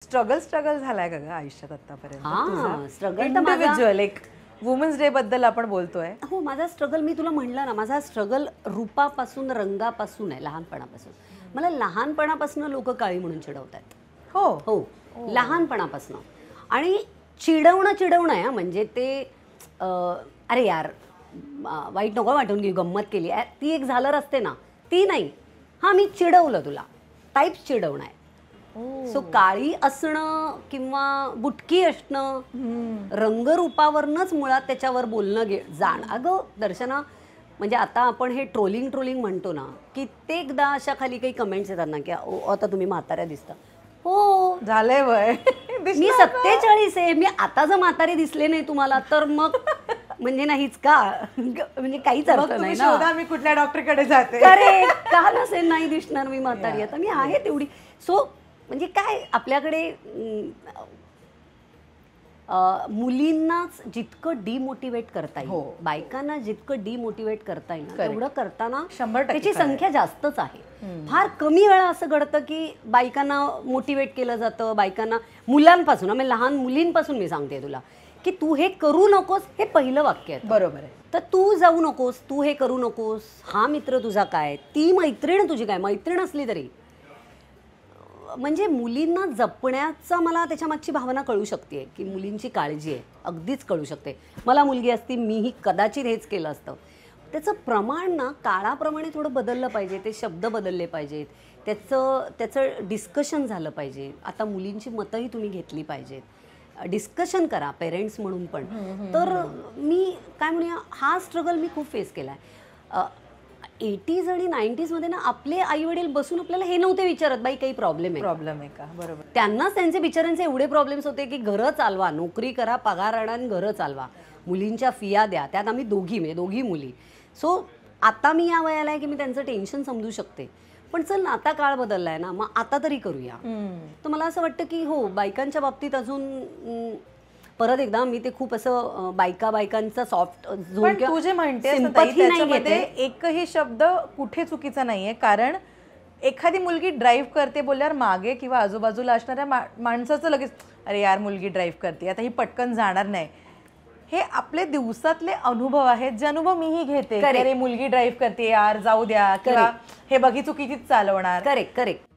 Struggle झालाय का ग आयुष्यात आतापर्यंत? स्ट्रगल इंडिव्हिज्युअल एक वुमन्स डे बद्दल आपण बोलतोय. हो, माझा स्ट्रगल मी तुला म्हणलं ना, माझा स्ट्रगल रूपापासून रंगापासून आहे, लहानपणापासून. मला लहानपणापासून लोक काळी म्हणून चिडवतात. हो हो, लहानपणापासून. आणि चिडवणं आहे म्हणजे ते अरे यार वाईट नको वाटून घे, गंमत केली ती एक झालर असते ना, ती नाही. हां, मी चिडवलं तुला टाईप चिडवणं आहे. सो काळी असणं किंवा बुटकी असणं रंगरूपावरनच मुळात त्याच्यावर बोलणं जाण. अगं दर्शना, म्हणजे आता आपण हे ट्रोलिंग म्हणतो ना, कित्येकदा अशा खाली काही कमेंट्स येतात ना की आता तुम्ही म्हाताऱ्या दिसता. हो, झालंय वय. मी 47 आहे. मी आता जर म्हातारी दिसले नाही तुम्हाला तर मग म्हणजे नाहीच का, म्हणजे काहीच अर्थ नाही ना. शोधा मी कुठल्या डॉक्टरकडे जाते. अरे का नसेल नाही दिसणार मी म्हातारी, आता मी आहे तेवढी. सो म्हणजे काय आपल्याकडे मुलींनाच जितकं डिमोटिवेट करता येईल, बायकांना जितकं डिमोटिवेट करता येईल तेवढं करताना 100% त्याची संख्या जास्तच आहे. फार कमी वेळा असं घडतं की बायकांना मोटिवेट केलं जातं. बायकांना मुलांपासून, म्हणजे लहान मुलींपासून मी सांगते तुला की तू हे करू नकोस, हे पहिलं वाक्य आहे. बरोबर आहे. तर तू जाऊ नकोस, तू हे करू नकोस, हा मित्र तुझा काय, ती मैत्रीण तुझी काय, मैत्रीण असली तरी. म्हणजे मुलींना जपण्याचा मला त्याच्यामागची भावना कळू शकते की मुलींची काळजी आहे, अगदीच कळू शकते. मला मुलगी असती मीही कदाचित हेच केलं असतं. त्याचं प्रमाण ना काळाप्रमाणे थोडं बदललं पाहिजे, ते शब्द बदलले पाहिजेत, त्याचं डिस्कशन झालं पाहिजे. आता मुलींची मतंही तुम्ही घेतली पाहिजेत, डिस्कशन करा पेरेंट्स म्हणून पण. तर मी काय म्हणूया, हा स्ट्रगल मी खूप फेस केला आहे. 80s आणि 90s मध्ये ना आपले आई वडील बसून आपल्याला हे नव्हते विचारत बाई काही प्रॉब्लेम आहे का. बरोबर. त्यांनाच त्यांचे बिचाऱ्यांचे एवढे प्रॉब्लेम्स होते की घरं चालवा, नोकरी करा, पगार आणा आणि घरं चालवा, मुलींच्या फिया द्या. त्यात आम्ही दोघी मुली. सो आता मी या वयाला आहे की मी त्यांचं टेन्शन समजू शकते. पण चल ना, आता काळ बदललाय ना, मग आता तरी करूया. तर मला असं वाटतं की हो, बायकांच्या बाबतीत अजून परत एकदा मी ते खूप असं बायकांचा सॉफ्ट झोन, तू जे म्हणतेस त्याच्यामध्ये एकही शब्द कुठे चुकीचा नाहीये. कारण एखादी मुलगी ड्राईव्ह करते बोलल्यावर मागे किंवा आजूबाजूला असणाऱ्या माणसाचं लगेच अरे यार मुलगी ड्राईव्ह करते, आता ही पटकन जाणार नाही. हे आपले दिवसातले अनुभव आहेत, जे अनुभव मीही घेते. अरे मुलगी ड्राईव्ह करते यार, जाऊ द्या, किंवा हे बघी चुकीचीच चालवणार. करेक्ट.